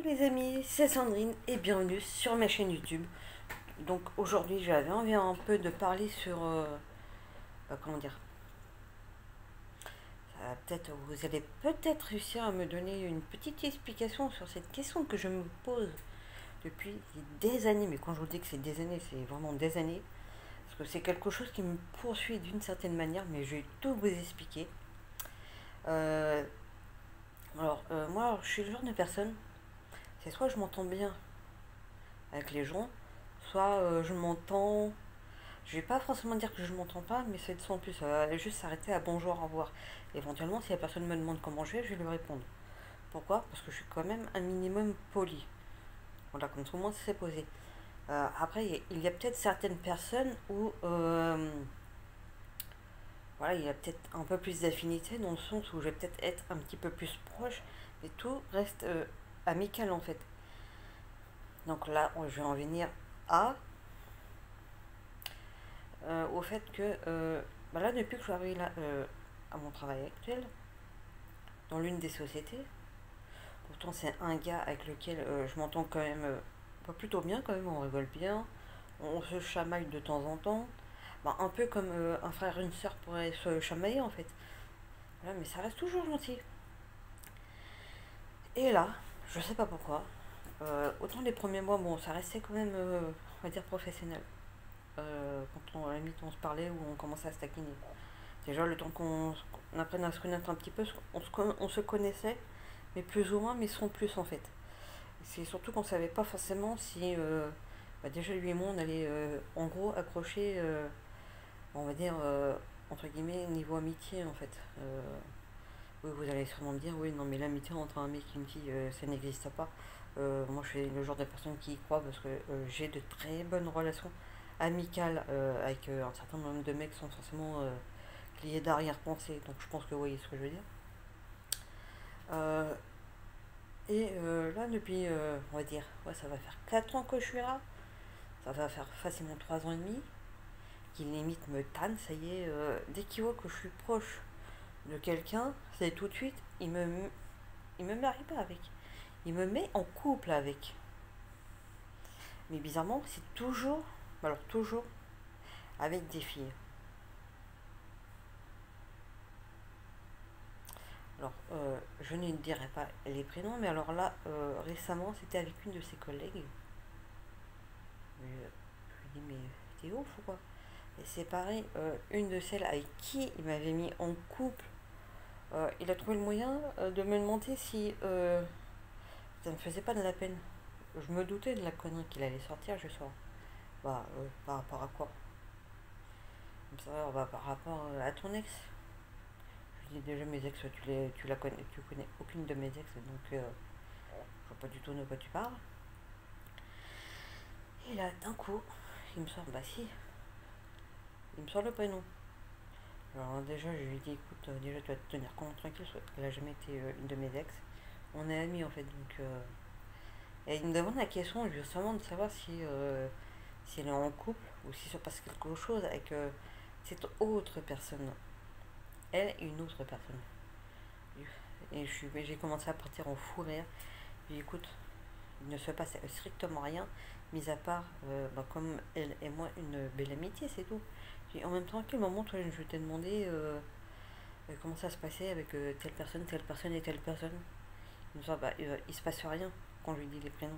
les amis, c'est Sandrine et bienvenue sur ma chaîne YouTube. Donc aujourd'hui j'avais envie un peu de parler sur, comment dire, peut-être vous allez peut-être réussir à me donner une petite explication sur cette question que je me pose depuis des années. Mais quand je vous dis que c'est des années, c'est vraiment des années. Parce que c'est quelque chose qui me poursuit d'une certaine manière, mais je vais tout vous expliquer. Euh, moi, je suis le genre de personne, c'est soit je m'entends bien avec les gens, soit je m'entends. Je vais pas forcément dire que je m'entends pas, mais c'est de son plus. Juste s'arrêter à bonjour, au revoir. Éventuellement, si la personne me demande comment je vais lui répondre. Pourquoi? Parce que je suis quand même un minimum poli. Voilà, comme tout le monde s'est posé. Après, il y a peut-être certaines personnes où voilà, il y a peut-être un peu plus d'affinité dans le sens où je vais peut-être être un petit peu plus proche, mais tout reste amical en fait. Donc là, je vais en venir à au fait que là, depuis que je suis arrivée là, à mon travail actuel, dans l'une des sociétés, pourtant c'est un gars avec lequel je m'entends quand même plutôt bien, quand même, on rigole bien, on se chamaille de temps en temps, un peu comme un frère et une soeur pourraient se chamailler en fait. Voilà, mais ça reste toujours gentil. Et là, je sais pas pourquoi, autant les premiers mois, bon, ça restait quand même, on va dire, professionnel. Quand à la limite on se parlait ou on commençait à se taquiner. Déjà, le temps qu'on apprenne à se connaître un petit peu, on se connaissait, mais plus ou moins, mais sans plus en fait. C'est surtout qu'on savait pas forcément si, déjà lui et moi, on allait en gros accrocher, on va dire, entre guillemets, niveau amitié en fait. Oui, vous allez sûrement me dire, oui, non, mais l'amitié entre un mec et une fille, ça n'existe pas. Moi, je suis le genre de personne qui y croit parce que j'ai de très bonnes relations amicales avec un certain nombre de mecs sans forcément qu'il y ait d'arrière-pensée. Donc, je pense que vous voyez ce que je veux dire. Euh, là, depuis, on va dire, ouais, ça va faire 4 ans que je suis là. Ça va faire facilement 3 ans et demi. Qui limite me tanne, ça y est. Dès qu'il voit que je suis proche de quelqu'un, c'est tout de suite, il me marie pas avec. Il me met en couple avec. Mais bizarrement, c'est toujours, alors toujours, avec des filles. Alors, je ne dirai pas les prénoms, mais alors là, récemment, c'était avec une de ses collègues. Je lui dis, mais t'es ouf ou quoi? Et c'est pareil, une de celles avec qui il m'avait mis en couple, il a trouvé le moyen de me demander si ça ne me faisait pas de la peine. Je me doutais de la connerie qu'il allait sortir, je sors. Par rapport à quoi? Comme ça, par rapport à ton ex. Je dis déjà mes ex, tu connais aucune de mes ex, donc je vois pas du tout de quoi tu parles. Et là, d'un coup, il me sort, bah si, il me sort le prénom. Alors déjà, je lui dis, écoute, déjà tu vas te tenir compte tranquille, elle a jamais été une de mes ex. On est amis en fait, donc. Et il me demande la question justement de savoir si elle est en couple ou si se passe quelque chose avec cette autre personne. Elle et une autre personne. Et j'ai commencé à partir en fou rire. J'ai dit, écoute, il ne se passe strictement rien, mis à part, comme elle et moi, une belle amitié, c'est tout. En même temps, à quel moment, toi, je t'ai demandé comment ça se passait avec telle personne et telle personne. Il me dit, il se passe rien quand je lui dis les prénoms.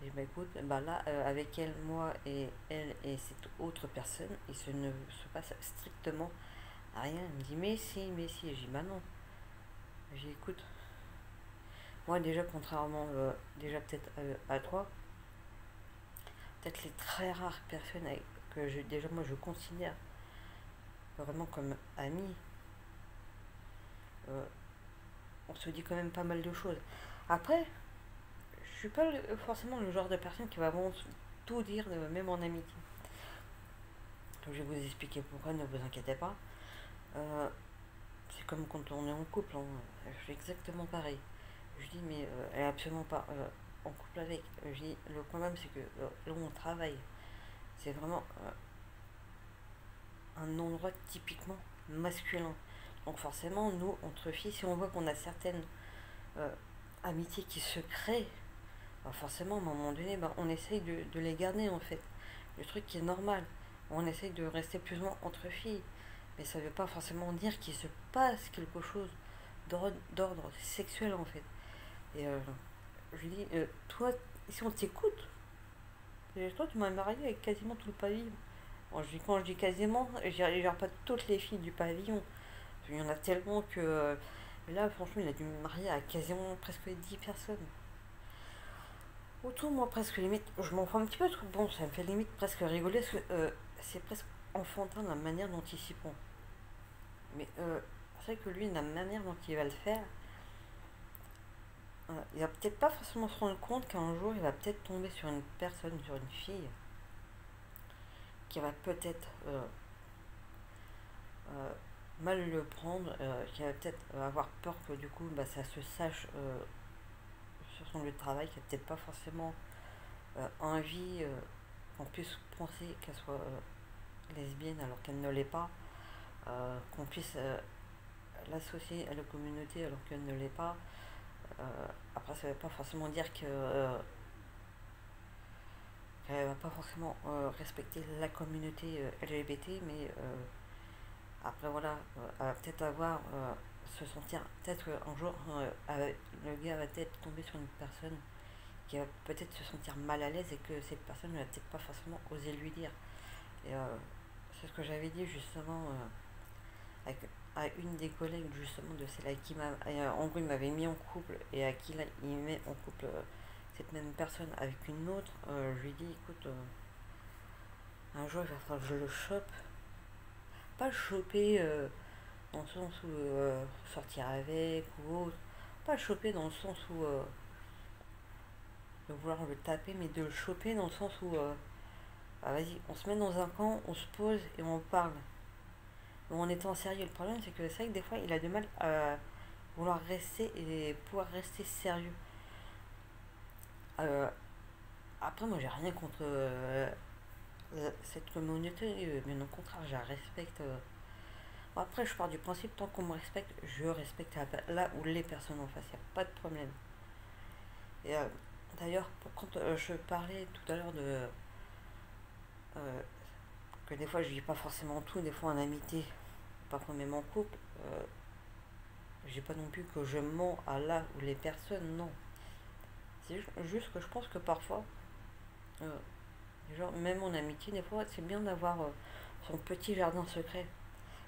Et bah écoute, là, avec elle, moi et elle et cette autre personne, il ne se passe strictement rien. Elle me dit, mais si. Et j'ai dit, bah non. J'ai dit, écoute, moi déjà, contrairement, déjà peut-être à toi, peut-être les très rares personnes que déjà moi je considère vraiment comme amis, euh, on se dit quand même pas mal de choses. Après, je suis pas forcément le genre de personne qui va vraiment tout dire, même en amitié. Donc je vais vous expliquer pourquoi, ne vous inquiétez pas. Euh, c'est comme quand on est en couple, hein. Je fais exactement pareil. Je dis, mais elle est absolument pas en couple avec. Je dis, le problème c'est que là où on travaille, c'est vraiment un endroit typiquement masculin. Donc forcément, nous, entre filles, si on voit qu'on a certaines euh, amitiés qui se créent, bah forcément, à un moment donné, bah, on essaye de les garder en fait. Le truc qui est normal. On essaye de rester plus ou moins entre filles. Mais ça ne veut pas forcément dire qu'il se passe quelque chose d'ordre sexuel en fait. Et je lui dis, toi, si on t'écoute, toi tu m'as marié avec quasiment tout le pavillon. Bon, quand je dis quasiment, je gère pas toutes les filles du pavillon. Il y en a tellement que là, franchement, il a dû me marier à quasiment presque 10 personnes. Autour, moi, presque limite, je m'en fous un petit peu, parce que bon, ça me fait limite presque rigoler, parce que c'est presque enfantin la manière dont il s'y prend. Mais c'est vrai que lui, la manière dont il va le faire, il va peut-être pas forcément se rendre compte qu'un jour, il va peut-être tomber sur une personne, sur une fille, qui va peut-être euh, mal le prendre, qui va peut-être avoir peur que du coup, bah, ça se sache sur son lieu de travail, qui a peut-être pas forcément envie qu'on puisse penser qu'elle soit lesbienne alors qu'elle ne l'est pas, qu'on puisse l'associer à la communauté alors qu'elle ne l'est pas. Après, ça ne veut pas forcément dire que qu'elle va pas forcément respecter la communauté LGBT, mais après voilà, elle va peut-être avoir se sentir, peut-être un jour le gars va peut-être tomber sur une personne qui va peut-être se sentir mal à l'aise et que cette personne ne va peut-être pas forcément oser lui dire. Et c'est ce que j'avais dit justement avec, à une des collègues justement de celle à qui en gros il m'avait mis en couple et à qui là, il met en couple cette même personne avec une autre. Je lui dis écoute, un jour il va falloir que je le chope. Pas le choper dans le sens où sortir avec ou autre. Pas le choper dans le sens où de vouloir le taper, mais de le choper dans le sens où ah, vas-y, on se met dans un camp, on se pose et on parle. En étant sérieux, le problème c'est que c'est vrai que des fois il a du mal à vouloir rester et pouvoir rester sérieux. Euh, Après, moi j'ai rien contre cette communauté, bien au contraire, je la respecte. Bon, après, je pars du principe, tant qu'on me respecte, je respecte là où les personnes en face, il n'y a pas de problème. Et d'ailleurs, quand je parlais tout à l'heure de euh, que des fois je dis pas forcément tout, des fois en amitié, parfois même en couple, je dis pas non plus que je mens à là où les personnes, non. C'est juste que je pense que parfois, euh, genre, même en amitié, des fois, c'est bien d'avoir son petit jardin secret.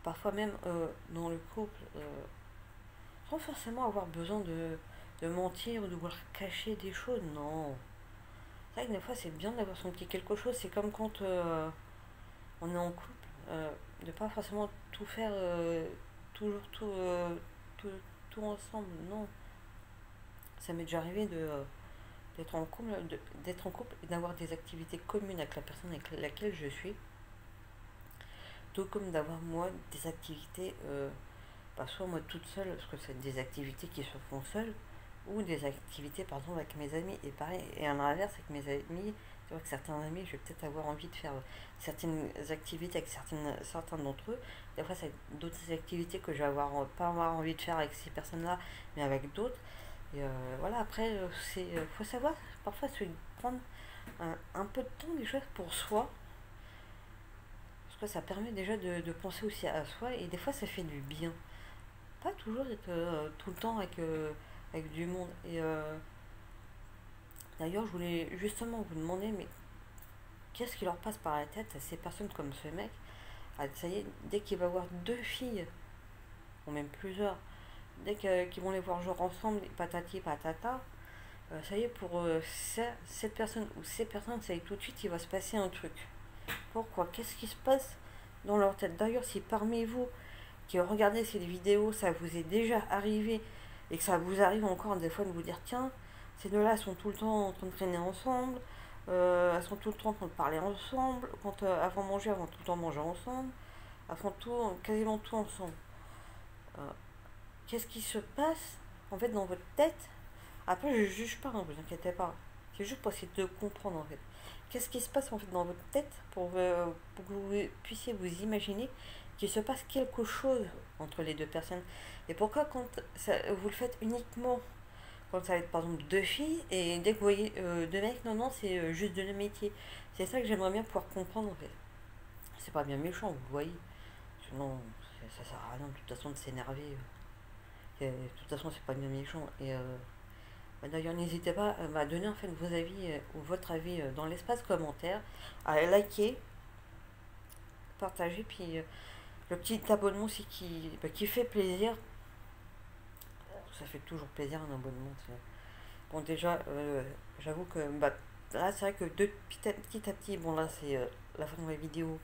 Parfois même dans le couple, sans forcément avoir besoin de mentir ou de vouloir cacher des choses, non. C'est vrai que des fois, c'est bien d'avoir son petit quelque chose. C'est comme quand on est en couple, de pas forcément tout faire, toujours tout, tout ensemble, non. Ça m'est déjà arrivé d'être en couple et d'avoir des activités communes avec la personne avec laquelle je suis, tout comme d'avoir moi des activités, pas soit moi toute seule, parce que c'est des activités qui se font seules, ou des activités par exemple avec mes amis. Et pareil, et à l'inverse avec mes amis, tu vois que certains amis, je vais peut-être avoir envie de faire certaines activités avec certains d'entre eux. Des fois, c'est d'autres activités que je vais pas avoir envie de faire avec ces personnes-là, mais avec d'autres. Et voilà, après, faut savoir parfois se prendre un peu de temps des choses pour soi, parce que ça permet déjà de penser aussi à soi, et des fois ça fait du bien. Pas toujours être tout le temps avec du monde. Et d'ailleurs, je voulais justement vous demander, mais qu'est-ce qui leur passe par la tête à ces personnes comme ce mec? Ah, ça y est, dès qu'il va voir deux filles, ou même plusieurs, qu'ils vont les voir jouer ensemble, patati patata, ça y est, pour cette personne ou ces personnes, ça y est, tout de suite, il va se passer un truc. Pourquoi? Qu'est-ce qui se passe dans leur tête? D'ailleurs, si parmi vous qui regardez cette vidéo, ça vous est déjà arrivé et que ça vous arrive encore des fois de vous dire tiens, ces deux-là sont tout le temps en train de traîner ensemble, elles sont tout le temps en train de parler ensemble, quand avant de manger, avant tout le temps manger ensemble, avant tout, quasiment tout ensemble. Euh, Qu'est-ce qui se passe en fait dans votre tête? Après, je juge pas, hein, vous inquiétez pas. C'est juste pour essayer de comprendre en fait. Qu'est-ce qui se passe en fait dans votre tête pour que vous puissiez vous imaginer qu'il se passe quelque chose entre les deux personnes? Et pourquoi quand vous le faites uniquement Quand ça va être par exemple deux filles, et dès que vous voyez deux mecs, non, non, c'est juste de notre métier. C'est ça que j'aimerais bien pouvoir comprendre en fait. C'est pas bien méchant, vous voyez. Sinon, ça sert à rien de toute façon de s'énerver. De toute façon, c'est pas bien méchant. Et bah, d'ailleurs, n'hésitez pas à donner en fait vos avis ou votre avis dans l'espace commentaire, à liker, partager, puis le petit abonnement aussi qui fait plaisir. Ça fait toujours plaisir un abonnement. Bon, déjà, j'avoue que bah, là, c'est vrai que petit à petit, bon, là, c'est la fin de ma vidéo.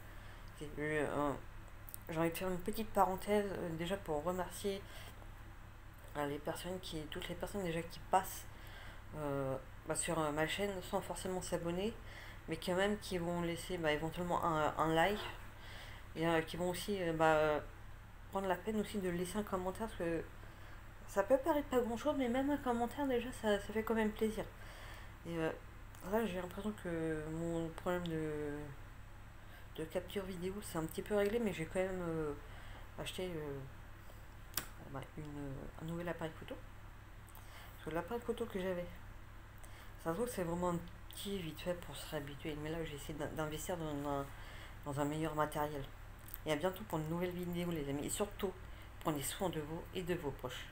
J'ai envie de faire une petite parenthèse déjà pour remercier toutes les personnes déjà qui passent bah, sur ma chaîne sans forcément s'abonner, mais quand même qui vont laisser bah, éventuellement un like et qui vont aussi prendre la peine aussi de laisser un commentaire parce que ça peut paraître pas grand chose, mais même un commentaire déjà ça fait quand même plaisir. Et là j'ai l'impression que mon problème de capture vidéo c'est un petit peu réglé, mais j'ai quand même acheté bah, un nouvel appareil photo. Parce que l'appareil photo que j'avais, ça se trouve c'est vraiment un petit vite fait pour se réhabituer. Mais là j'essaie d'investir dans un meilleur matériel. Et à bientôt pour une nouvelle vidéo les amis. Et surtout, prenez soin de vous et de vos proches.